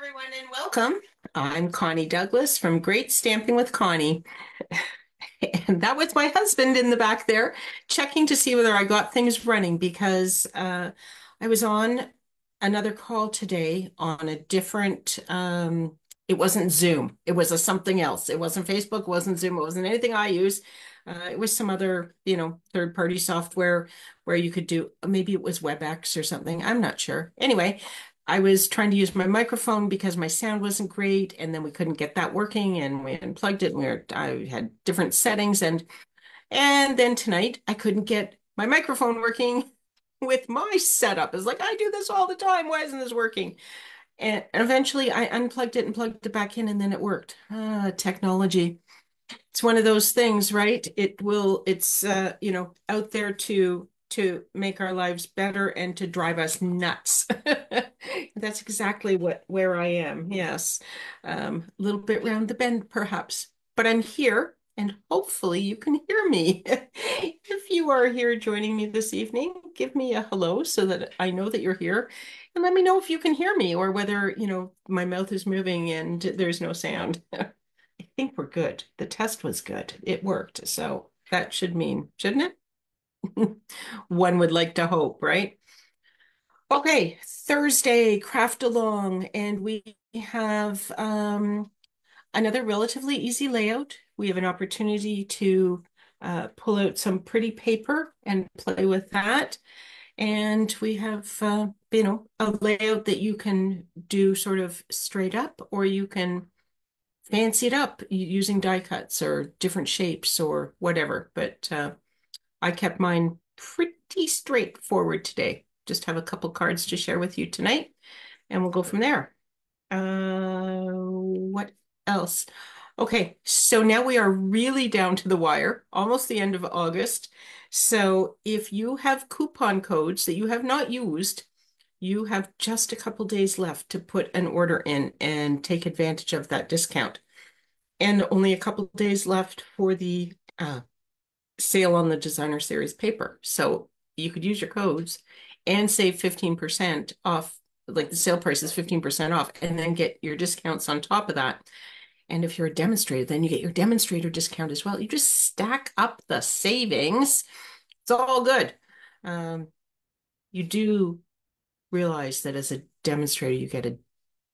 Everyone, and welcome. I'm Connie Douglas from Great Stamping with Connie. And that was my husband in the back there checking to see whether I got things running because I was on another call today on a different, it wasn't Zoom. It was a something else. It wasn't Facebook, it wasn't Zoom, it wasn't anything I use. It was some other, third-party software where you could do, maybe it was WebEx or something. I'm not sure. Anyway, I was trying to use my microphone because my sound wasn't great, and then we couldn't get that working, and we unplugged it, and I had different settings, and then tonight I couldn't get my microphone working with my setup. It's like I do this all the time. Why isn't this working? And eventually I unplugged it and plugged it back in, and then it worked. Technology. It's one of those things, right? It's out there to make our lives better and to drive us nuts. That's exactly where I am. Yes. A little bit round the bend, perhaps. But I'm here and hopefully you can hear me. If you are here joining me this evening, give me a hello so that I know that you're here. And let me know if you can hear me or whether, my mouth is moving and there's no sound. I think we're good. The test was good. It worked. So that should mean, shouldn't it? One would like to hope, right? Okay, Thursday, craft along, and we have another relatively easy layout. We have an opportunity to pull out some pretty paper and play with that. And we have, a layout that you can do sort of straight up, or you can fancy it up using die cuts or different shapes or whatever. But I kept mine pretty straightforward today. Just have a couple cards to share with you tonight, and we'll go from there. What else? Okay, so now we are really down to the wire, almost the end of August. So if you have coupon codes that you have not used, you have just a couple days left to put an order in and take advantage of that discount. And only a couple days left for the sale on the designer series paper. So you could use your codes and save 15% off, like the sale price is 15% off, and then get your discounts on top of that. And if you're a demonstrator, then you get your demonstrator discount as well. You just stack up the savings. It's all good. You do realize that as a demonstrator, you get a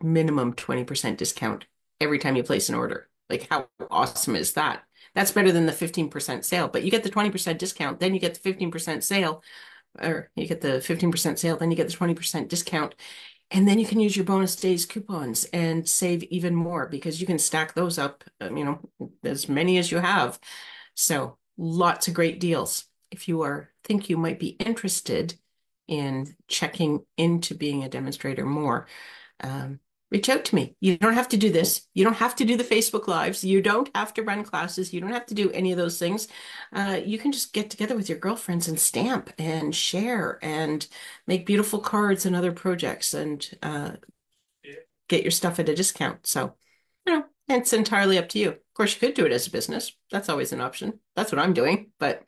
minimum 20% discount every time you place an order. Like, how awesome is that? That's better than the 15% sale, but you get the 20% discount, then you get the 15% sale, or you get the 15% sale, then you get the 20% discount. And then you can use your bonus days coupons and save even more because you can stack those up, as many as you have. So lots of great deals. If you think you might be interested in checking into being a demonstrator more, reach out to me. You don't have to do this. You don't have to do the Facebook Lives. You don't have to run classes. You don't have to do any of those things. You can just get together with your girlfriends and stamp and share and make beautiful cards and other projects and get your stuff at a discount. So, it's entirely up to you. Of course, you could do it as a business. That's always an option. That's what I'm doing, but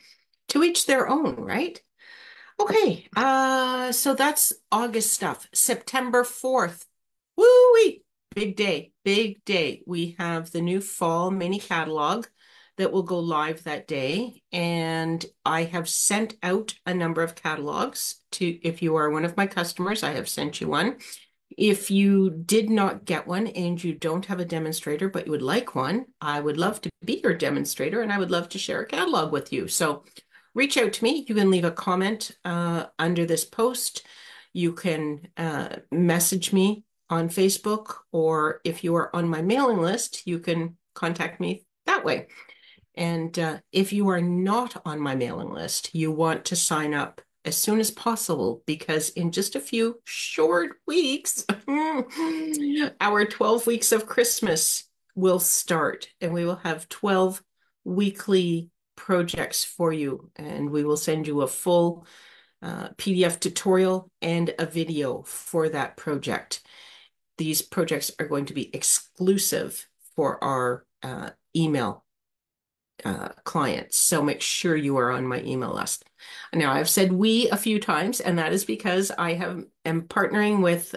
to each their own, right? Okay, so that's August stuff. September 4th. Woo-wee! Big day, big day. We have the new fall mini catalog that will go live that day. And I have sent out a number of catalogs if you are one of my customers, I have sent you one. If you did not get one and you don't have a demonstrator, but you would like one, I would love to be your demonstrator and I would love to share a catalog with you. So reach out to me. You can leave a comment under this post. You can message me on Facebook, or if you are on my mailing list, you can contact me that way. And if you are not on my mailing list, you want to sign up as soon as possible because in just a few short weeks, our 12 weeks of Christmas will start and we will have 12 weekly projects for you. And we will send you a full PDF tutorial and a video for that project. These projects are going to be exclusive for our email clients. So make sure you are on my email list. Now, I've said we a few times, and that is because am partnering with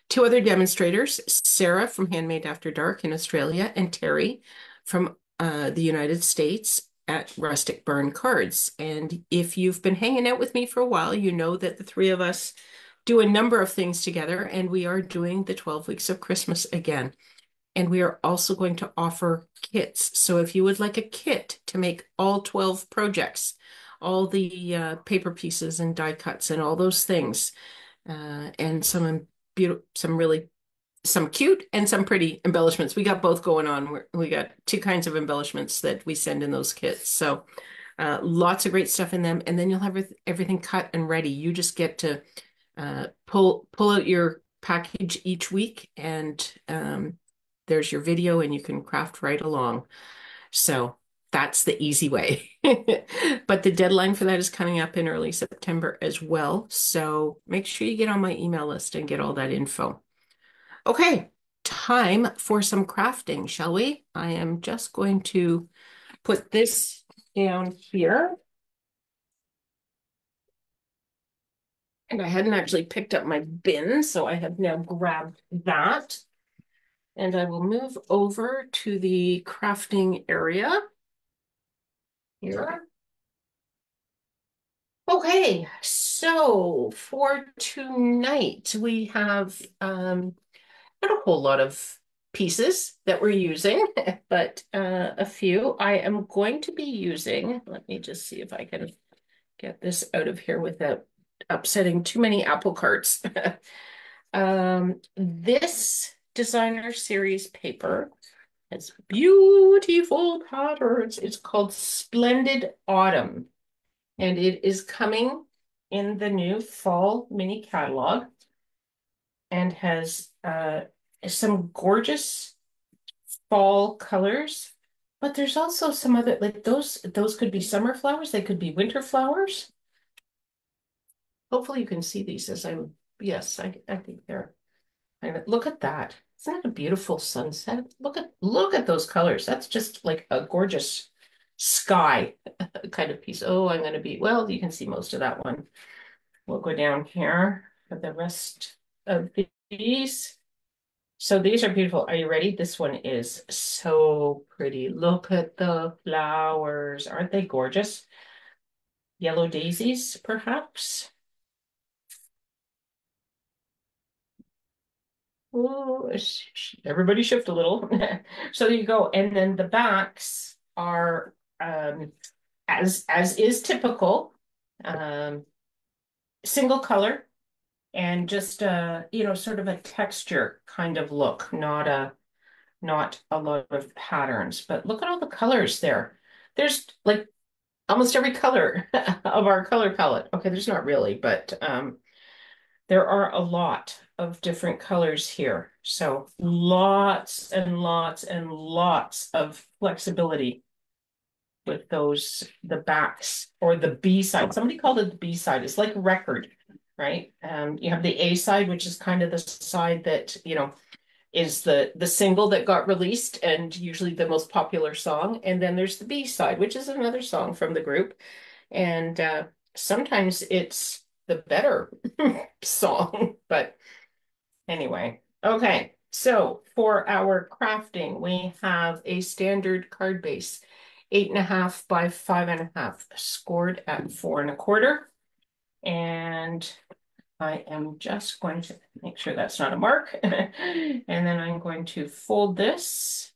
two other demonstrators, Sarah from Handmade After Dark in Australia and Terry from the United States at Rustic Barn Cards. And if you've been hanging out with me for a while, you know that the three of us do a number of things together, and we are doing the 12 Weeks of Christmas again. And we are also going to offer kits. So if you would like a kit to make all 12 projects, all the paper pieces and die cuts and all those things, and some beautiful, some cute and some pretty embellishments. We got both going on. We got two kinds of embellishments that we send in those kits. So lots of great stuff in them. And then you'll have everything cut and ready. You just get to pull out your package each week, and there's your video, and you can craft right along. So that's the easy way. But the deadline for that is coming up in early September as well. So make sure you get on my email list and get all that info. Okay, time for some crafting, shall we? I am just going to put this down here. And I hadn't actually picked up my bin, so I have now grabbed that. And I will move over to the crafting area here. Okay, so for tonight, we have not a whole lot of pieces that we're using, but a few. I am going to be using, let me just see if I can get this out of here without upsetting too many apple carts. This designer series paper has beautiful patterns. It's called Splendid Autumn, and it is coming in the new fall mini catalog and has some gorgeous fall colors. But there's also some other, like those could be summer flowers, they could be winter flowers. Hopefully you can see these as I'm, yes, I think they're, look at that. Isn't that a beautiful sunset? Look at those colors. That's just like a gorgeous sky kind of piece. Oh, I'm going to be, well, you can see most of that one. We'll go down here for the rest of these. So these are beautiful. Are you ready? This one is so pretty. Look at the flowers. Aren't they gorgeous? Yellow daisies, perhaps? Oh, everybody shift a little. So there you go. And then the backs are as is typical, single color and just sort of a texture kind of look, not a lot of patterns. But look at all the colors there. There's like almost every color of our color palette. Okay, there's not really, but there are a lot of different colors here. So lots and lots and lots of flexibility with the backs or the B side. Somebody called it the B side. It's like record, right? You have the A side, which is kind of the side that, is the single that got released and usually the most popular song. And then there's the B side, which is another song from the group. And sometimes it's the better song, but anyway. Okay, so for our crafting, we have a standard card base, 8.5 by 5.5, scored at 4.25. And I am just going to make sure that's not a mark. And then I'm going to fold this.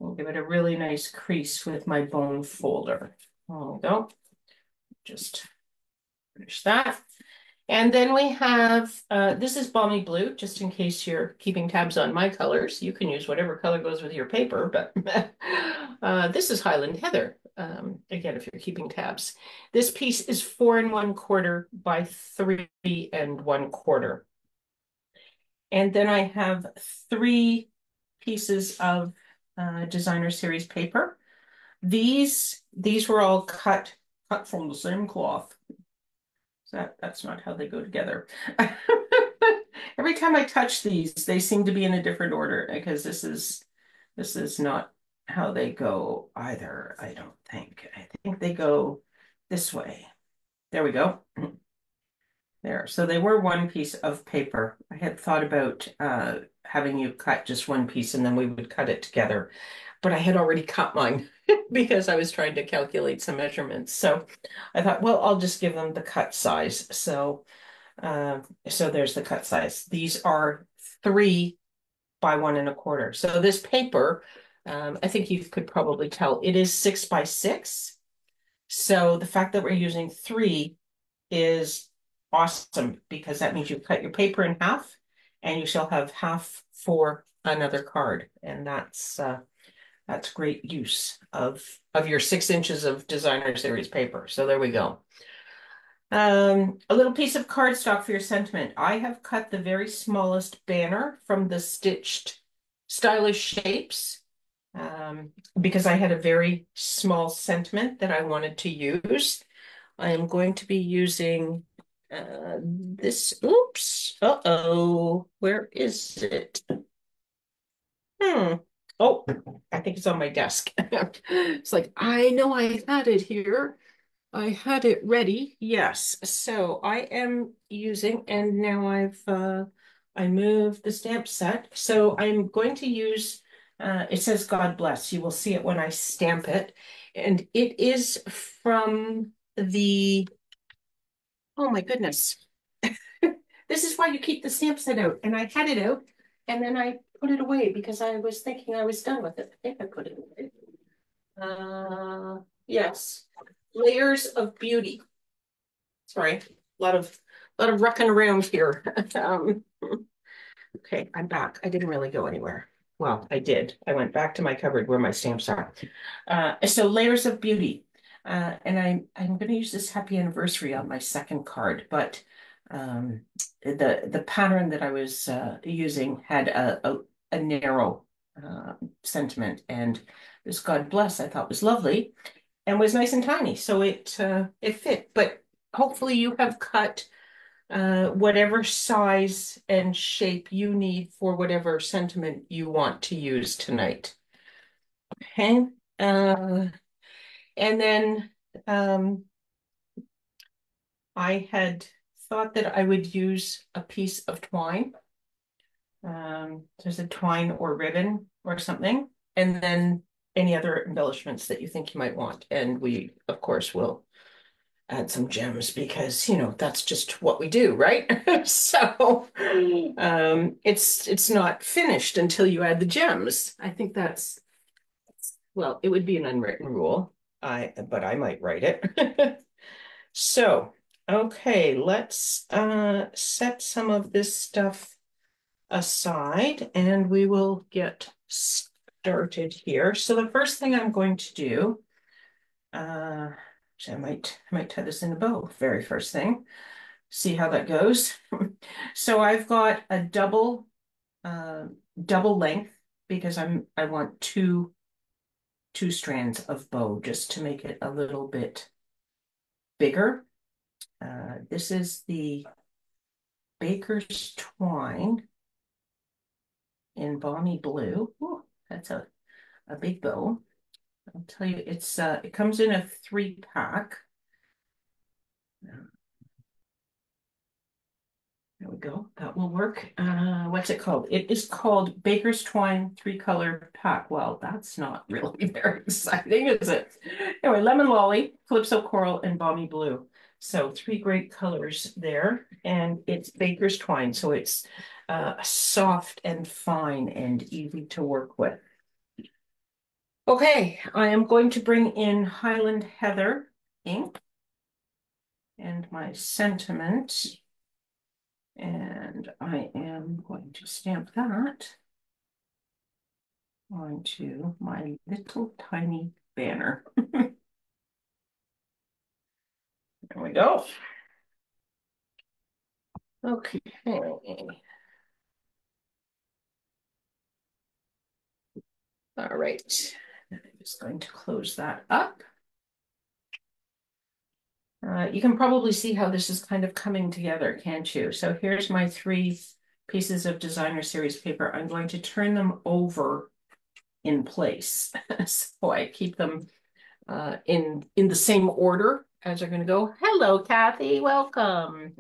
I'll give it a really nice crease with my bone folder. There we go. Just finish that. And then we have, this is balmy blue, just in case you're keeping tabs on my colors. You can use whatever color goes with your paper, but this is Highland Heather, again, if you're keeping tabs. This piece is 4.25 by 3.25. And then I have 3 pieces of designer series paper. These were all cut from the same cloth. That's not how they go together. Every time I touch these, they seem to be in a different order because this is This is not how they go either, I don't think. I think they go this way. There we go. There. So they were one piece of paper. I had thought about having you cut just one piece and then we would cut it together. But I had already cut mine because I was trying to calculate some measurements. So I thought, well, I'll just give them the cut size. Uh, so there's the cut size. These are 3 by 1 1/4. So this paper, I think you could probably tell it is 6 by 6. So the fact that we're using three is awesome because that means you cut your paper in half and you shall have half for another card. And that's great use of your 6 inches of designer series paper. So there we go. A little piece of cardstock for your sentiment. I have cut the very smallest banner from the stitched stylish shapes because I had a very small sentiment that I wanted to use. I am going to be using this. Oops. Uh-oh. Where is it? Hmm. Oh, I think it's on my desk. It's like, I know I had it here. I had it ready. Yes. So I am using, and now I moved the stamp set. So I'm going to use, it says God bless. You will see it when I stamp it. And it is from the, oh my goodness. This is why you keep the stamp set out. And I had it out and then I put it away because I was thinking I was done with it. I think I put it away. Yes. Layers of Beauty. Sorry, a lot of rucking around here. Okay, I'm back. I didn't really go anywhere. Well, I did. I went back to my cupboard where my stamps are. So Layers of Beauty. And I'm going to use this happy anniversary on my second card, but the pattern that I was using had a narrow sentiment, and this God bless I thought was lovely and was nice and tiny, so it fit. But hopefully you have cut whatever size and shape you need for whatever sentiment you want to use tonight. Okay. And then I had thought that I would use a piece of twine. There's a twine or ribbon or something, and then any other embellishments that you think you might want. And we, of course, will add some gems because, that's just what we do, right? So it's not finished until you add the gems. I think well, it would be an unwritten rule. But I might write it. So, okay, let's set some of this stuff aside and we will get started here. So the first thing I'm going to do, I might tie this in a bow, very first thing. See how that goes. So I've got a double length because I want two strands of bow just to make it a little bit bigger. This is the Baker's Twine in Balmy Blue. Ooh, that's a big bow. I'll tell you, it comes in a 3-pack. There we go. That will work. What's it called? It is called Baker's Twine 3-color pack. Well, that's not really very exciting, is it? Anyway, Lemon Lolly, Calypso Coral, and Balmy Blue. So 3 great colors there. And it's Baker's Twine, so it's soft and fine and easy to work with. Okay, I am going to bring in Highland Heather ink and my sentiment. And I am going to stamp that onto my little tiny banner. There we go. Okay. All right. I'm just going to close that up. You can probably see how this is kind of coming together, can't you? So here's my 3 pieces of designer series paper. I'm going to turn them over in place. So I keep them in the same order as they're going to go. Hello, Kathy. Welcome.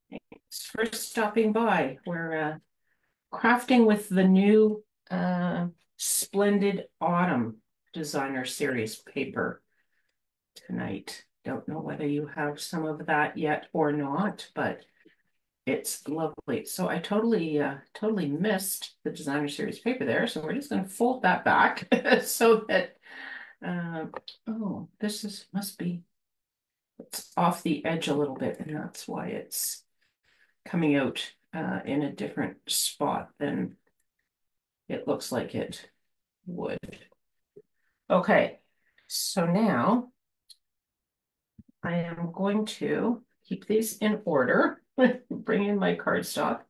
Thanks for stopping by. We're crafting with the new Splendid Autumn Designer Series paper tonight. Don't know whether you have some of that yet or not, but it's lovely. So I totally missed the Designer Series paper there. So we're just going to fold that back so that oh, must be it's off the edge a little bit, and that's why it's coming out in a different spot than it looks like it would. Okay, so now I am going to keep these in order, bring in my cardstock,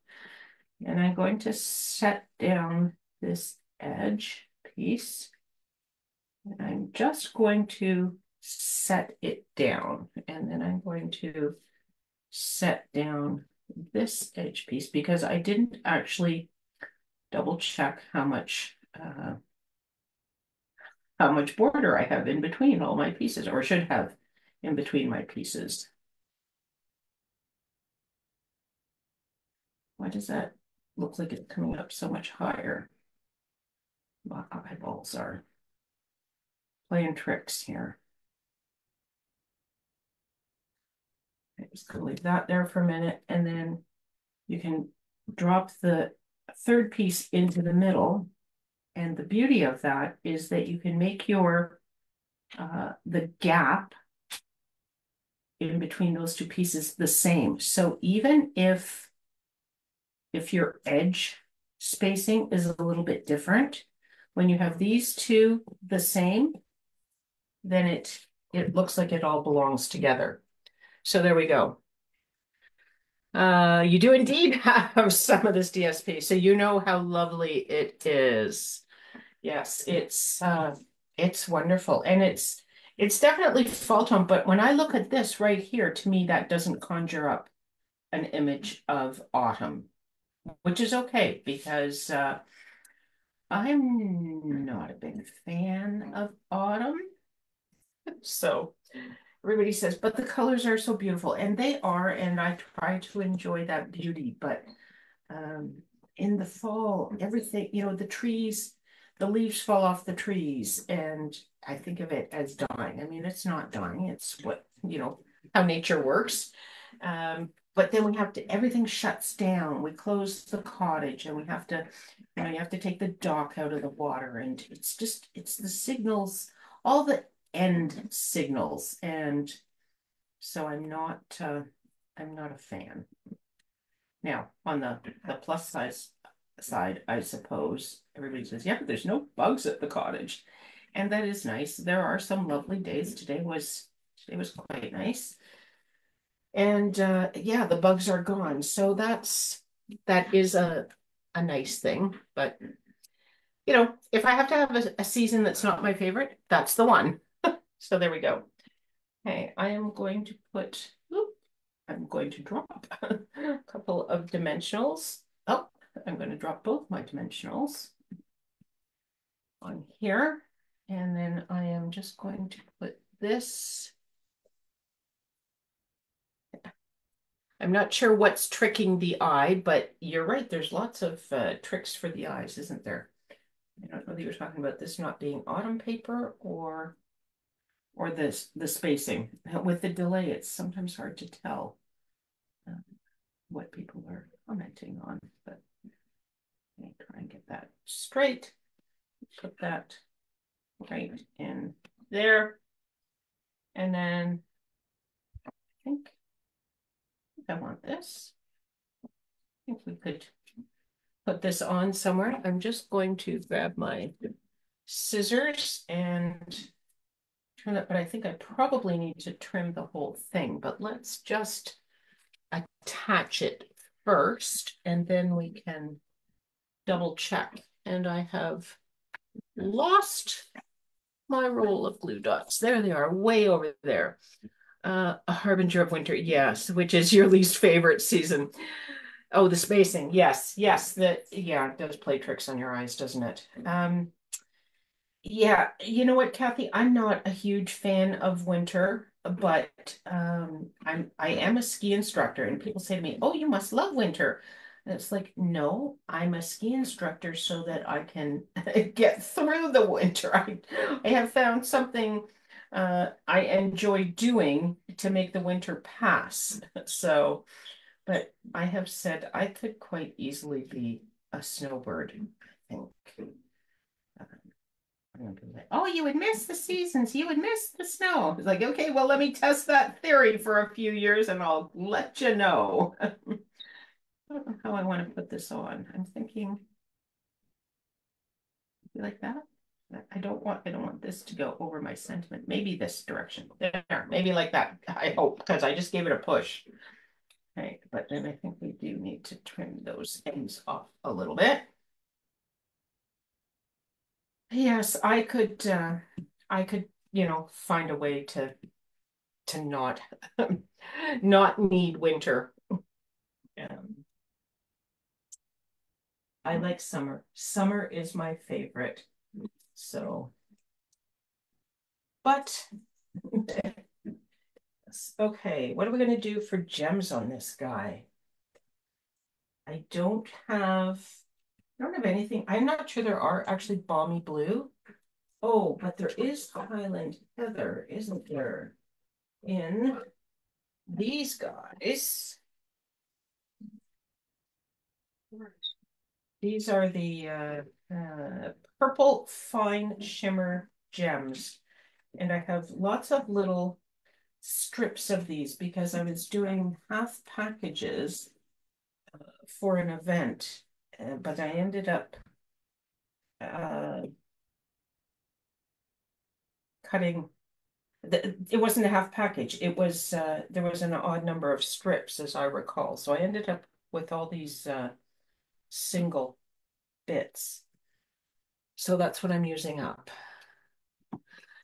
and I'm going to set down this edge piece. And I'm just going to set it down, and then I'm going to set down this edge piece because I didn't actually double check how much border I have in between all my pieces, or should have in between my pieces. Why does that look like it's coming up so much higher? My eyeballs are playing tricks here. I'm just gonna leave that there for a minute, and then you can drop the third piece into the middle. And the beauty of that is that you can make your the gap in between those two pieces the same. So even if your edge spacing is a little bit different, when you have these two the same, then it looks like it all belongs together. So there we go. You do indeed have some of this DSP, so you know how lovely it is. Yes, it's wonderful, and it's definitely fall tone. But when I look at this right here, to me that doesn't conjure up an image of autumn, which is okay because I'm not a big fan of autumn. So everybody says, but the colors are so beautiful, and they are, and I try to enjoy that beauty. But in the fall, everything, the trees, the leaves fall off the trees, and I think of it as dying. I mean, it's not dying, it's how nature works. But then everything shuts down. We close the cottage, and we have to, you have to take the dock out of the water, and it's the signals, all the end signals, and so I'm not a fan. Now, on the plus size side, I suppose everybody says, yeah, but there's no bugs at the cottage. And that is nice. There are some lovely days. Today was quite nice. And yeah, the bugs are gone. So that is a nice thing. But if I have to have a season that's not my favorite, that's the one. So there we go. Okay, I'm going to drop a couple of dimensionals. Oh, I'm going to drop both my dimensionals on here. And then I am just going to put this. I'm not sure what's tricking the eye, but you're right. There's lots of tricks for the eyes, isn't there? I don't know whether you're talking about this not being autumn paper or the spacing. With the delay, it's sometimes hard to tell what people are commenting on, but let me try and get that straight. Put that right in there. And then I think I want this. I think we could put this on somewhere. I'm just going to grab my scissors and trim that, but I think I probably need to trim the whole thing, but let's just attach it first, and then we can double check. And I have lost my roll of glue dots. There they are, way over there. A harbinger of winter, yes, which is your least favorite season. Oh, the spacing. Yes, yes. Yeah, it does play tricks on your eyes, doesn't it? Yeah, you know what, Kathy? I'm not a huge fan of winter, but I am a ski instructor, and people say to me, "Oh, you must love winter." And it's like, no, I'm a ski instructor so that I can get through the winter. I have found something I enjoy doing to make the winter pass. So, but I have said I could quite easily be a snowbird, I think. I'm gonna be like, oh, you would miss the seasons. You would miss the snow. It's like, okay, well, let me test that theory for a few years and I'll let you know. I don't know how I want to put this on. I'm thinking like that. I don't want this to go over my sentiment. Maybe this direction. There, maybe like that. I hope, because I just gave it a push. Okay, but then I think we do need to trim those ends off a little bit. Yes, I could, find a way to not not need winter. Um, I like summer. Summer is my favorite. So, but okay, what are we going to do for gems on this guy? I don't have anything. I'm not sure there are actually balmy blue. Oh, but there is Highland Heather, isn't there? In these guys. These are the purple fine shimmer gems. And I have lots of little strips of these because I was doing half packages for an event, but I ended up uh, cutting. It wasn't a half package. It was there was an odd number of strips, as I recall. So I ended up with all these single bits. So that's what I'm using up.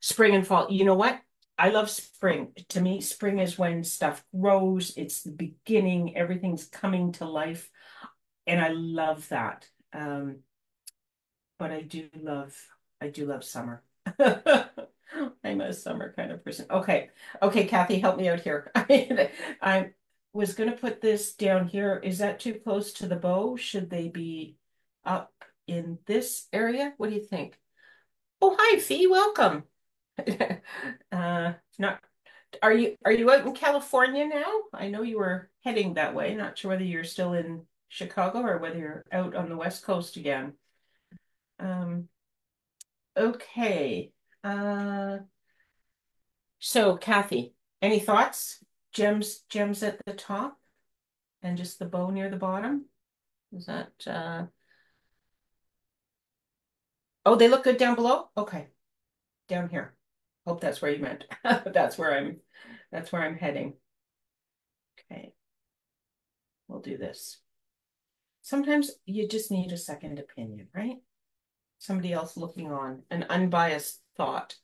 Spring and fall. You know what? I love spring. To me, spring is when stuff grows. It's the beginning. Everything's coming to life. And I love that. But I do love summer. I'm a summer kind of person. Okay. Okay, Kathy, help me out here. I was going to put this down here. Is that too close to the bow? Should they be up in this area? What do you think? Oh, hi, Fee. Welcome. Not are you out in California now? I know you were heading that way. Not sure whether you're still in Chicago or whether you're out on the West Coast again. Um, okay. Uh, so Kathy, any thoughts? Gems at the top and just the bow near the bottom? Is that oh, they look good down below? Okay, down here. Hope that's where you meant. That's where I'm heading. Okay, we'll do this. Sometimes you just need a second opinion, right? Somebody else looking on, an unbiased thought.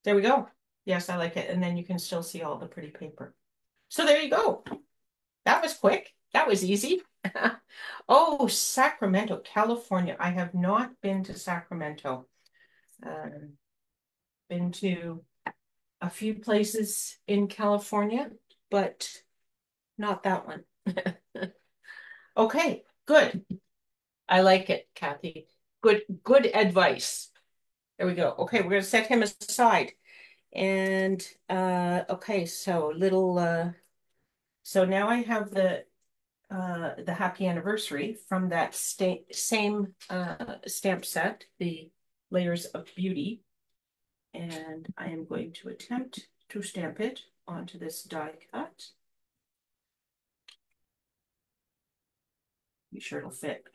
There we go. Yes, I like it. And then you can still see all the pretty paper. So there you go. That was quick. That was easy. Oh, Sacramento, California. I have not been to Sacramento. Um, been to a few places in California, but not that one. Okay, good. I like it, Kathy. Good advice. There we go. Okay, we're gonna set him aside. And okay, so so now I have the happy anniversary from that sta same stamp set, the Layers of Beauty. And I am going to attempt to stamp it onto this die cut. Be sure it'll fit.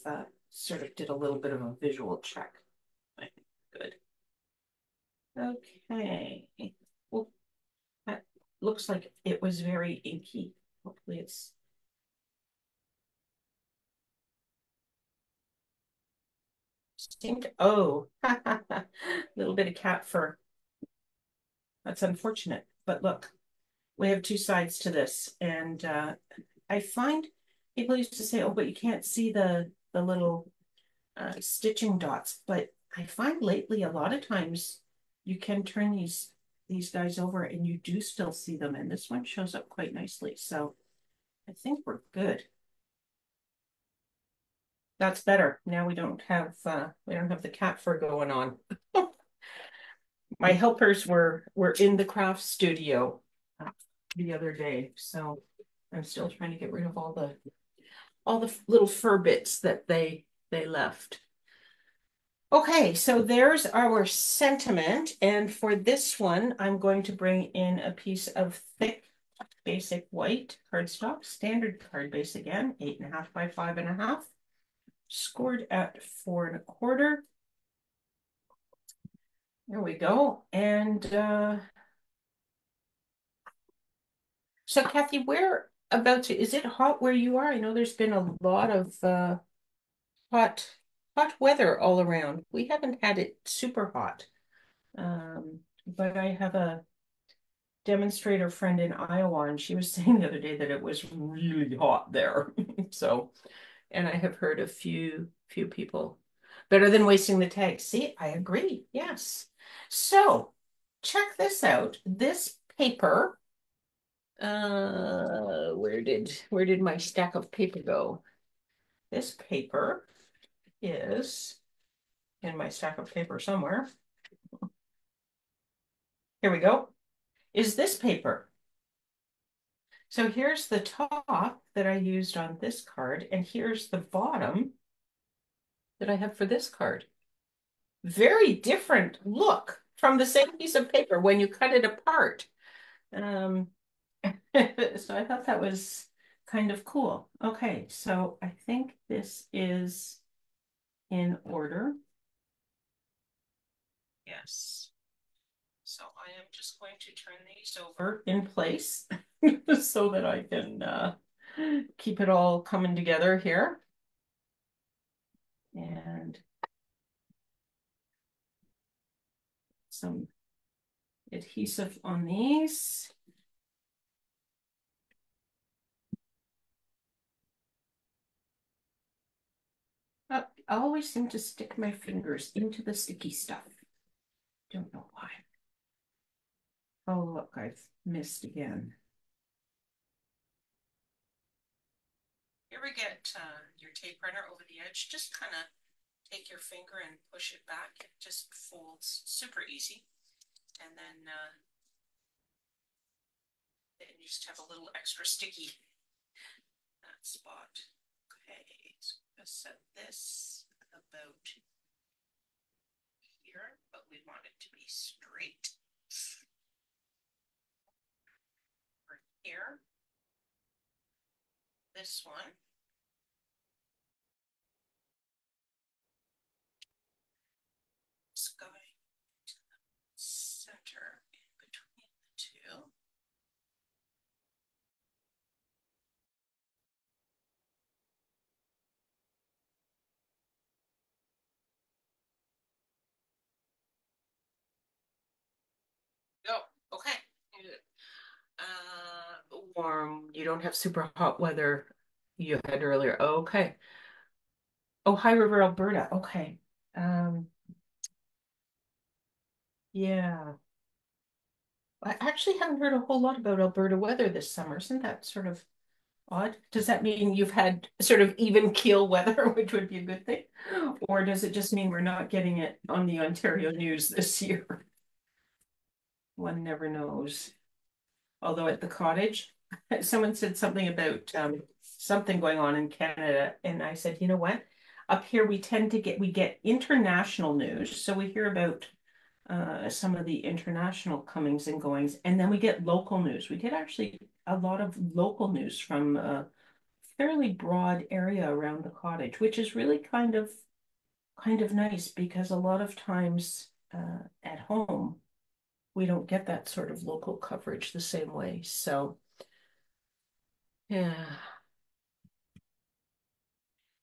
I sort of did a little bit of a visual check. Good. Okay. Well, that looks like it was very inky. Hopefully it's stamped. Oh, a little bit of cat fur. That's unfortunate. But look, we have two sides to this. And I find People used to say, oh, but you can't see the little stitching dots. But I find lately a lot of times you can turn these guys over and you do still see them. And this one shows up quite nicely. So I think we're good. That's better. Now we don't have the cat fur going on. My helpers were in the craft studio the other day, so I'm still trying to get rid of all the little fur bits that they left. Okay, so there's our sentiment, and for this one, I'm going to bring in a piece of thick basic white cardstock, standard card base again, 8.5 by 5.5, scored at 4 1/4. There we go. And so Kathy, where about is it hot where you are? I know there's been a lot of hot hot weather all around. We haven't had it super hot. But I have a demonstrator friend in Iowa, and she was saying the other day that it was really hot there. So, and I have heard a few people better than wasting the tag. See, I agree. Yes. So, check this out. This paper, where did my stack of paper go? This paper is in my stack of paper somewhere. Here we go. Is this paper. So here's the top that I used on this card, and here's the bottom that I have for this card. Very different look from the same piece of paper when you cut it apart. Um, so I thought that was kind of cool. Okay, so I think this is in order. Yes. So I am just going to turn these over in place so that I can keep it all coming together here. And some adhesive on these. I always seem to stick my fingers into the sticky stuff. Don't know why. Oh, look, I've missed again. You ever get your tape runner over the edge? Just kind of take your finger and push it back. It just folds super easy. And then you just have a little extra sticky that spot. Okay, so I'm going to set this about here, but we want it to be straight. For here, this one. It's going to the center in between the two. Go. Okay. Warm. You don't have super hot weather you had earlier. Okay. Oh, High River, Alberta. Okay. Um, yeah. I actually haven't heard a whole lot about Alberta weather this summer. Isn't that sort of odd? Does that mean you've had sort of even keel weather, which would be a good thing? Or does it just mean we're not getting it on the Ontario news this year? One never knows. Although at the cottage, someone said something about something going on in Canada, and I said, you know what? Up here we get international news, so we hear about some of the international comings and goings, and then we get local news. We get actually a lot of local news from a fairly broad area around the cottage, which is really kind of nice because a lot of times at home we don't get that sort of local coverage the same way. So yeah.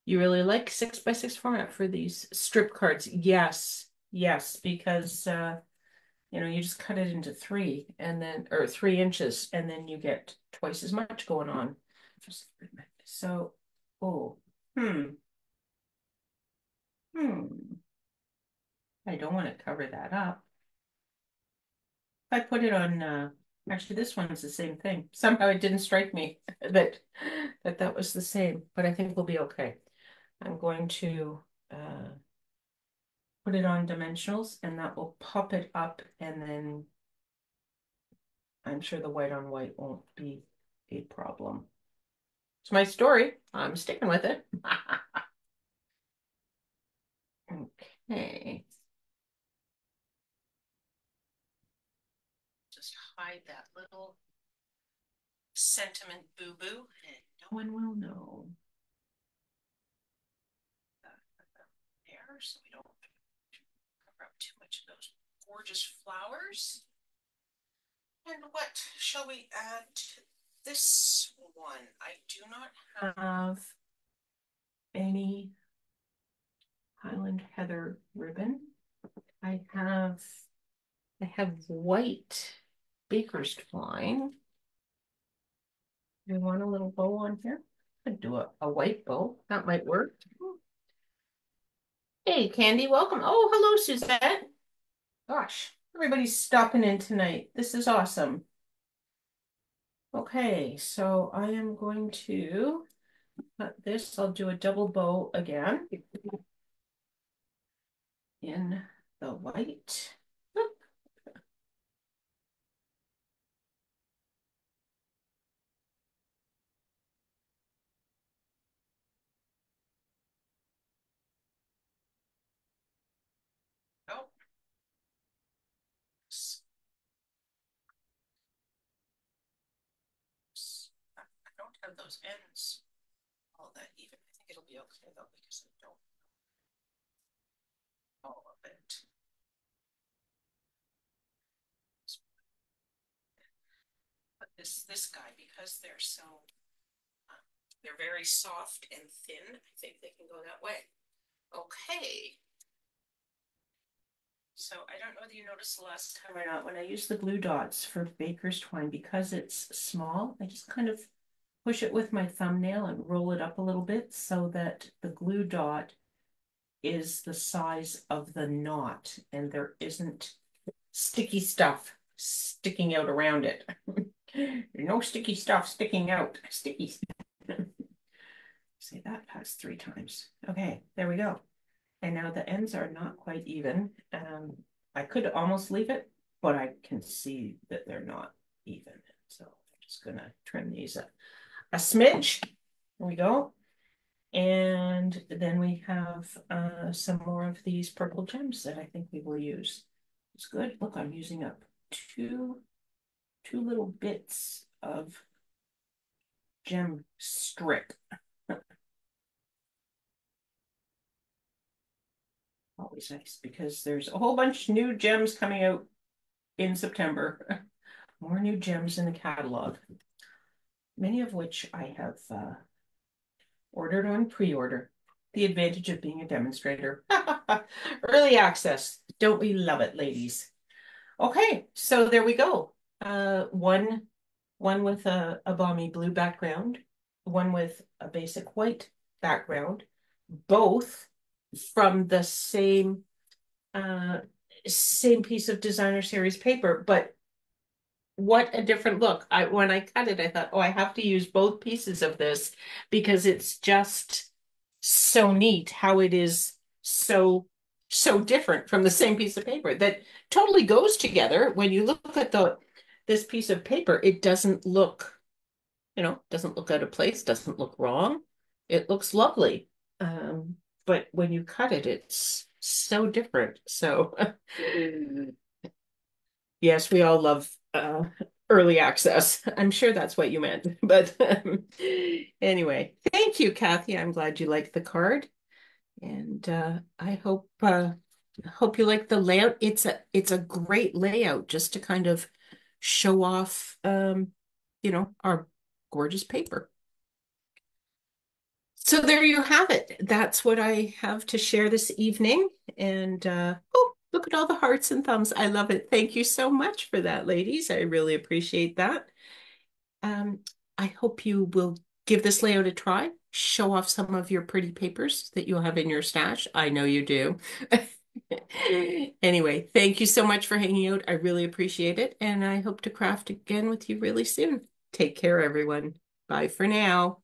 You really like 6 by 6 format for these strip cards? Yes, yes, because you just cut it into three and then or 3 inches and then you get twice as much going on. So Oh, hmm, hmm. I don't want to cover that up. If I put it on, actually, this one's the same thing. Somehow it didn't strike me that was the same, but I think we'll be okay. I'm going to put it on dimensionals and that will pop it up and then I'm sure the white on white won't be a problem. It's my story. I'm sticking with it. Okay. Just hide that little sentiment boo-boo and no one will know. There, so we don't cover up too much of those gorgeous flowers. And what shall we add to this one? I do not have any Highland Heather ribbon. I have white baker's twine. Do you want a little bow on here? Could do a white bow. That might work. Hey, Candy, welcome. Oh, hello, Suzette. Gosh, everybody's stopping in tonight. This is awesome. Okay, so I am going to cut this. I'll do a double bow again in the white. Oh, I don't have those ends all that even. I think it'll be okay though because I don't know all of it. But this guy, because they're very soft and thin, I think they can go that way. Okay. So I don't know whether you noticed the last time or not, when I use the glue dots for baker's twine, because it's small, I just kind of push it with my thumbnail and roll it up a little bit so that the glue dot is the size of the knot and there isn't sticky stuff sticking out around it. No sticky stuff sticking out. Sticky. Say that past 3 times. Okay, there we go. And now the ends are not quite even. I could almost leave it, but I can see that they're not even. So I'm just gonna trim these a smidge. There we go. And then we have some more of these purple gems that I think we will use. It's good. Look, I'm using up two little bits of gem strip. Always nice because there's a whole bunch of new gems coming out in September. More new gems in the catalog, many of which I have ordered on pre-order. The advantage of being a demonstrator. Early access. Don't we love it, ladies? Okay, so there we go. One with a balmy blue background, one with a basic white background, both from the uh, same piece of designer series paper, but what a different look. When I cut it, I thought, oh, I have to use both pieces of this because it's just so neat how it is so different from the same piece of paper that totally goes together. When you look at the this piece of paper, it doesn't look, doesn't look out of place, doesn't look wrong. It looks lovely. But when you cut it, it's so different. So yes, we all love early access. I'm sure that's what you meant. But anyway, thank you, Kathy. I'm glad you liked the card. And I hope you like the layout. It's a great layout just to kind of show off our gorgeous paper. So there you have it. That's what I have to share this evening. And oh, look at all the hearts and thumbs. I love it. Thank you so much for that, ladies. I really appreciate that. Um, I hope you will give this layout a try. show off some of your pretty papers that you have in your stash. I know you do. Anyway, thank you so much for hanging out. I really appreciate it, and I hope to craft again with you really soon. Take care, everyone. Bye for now.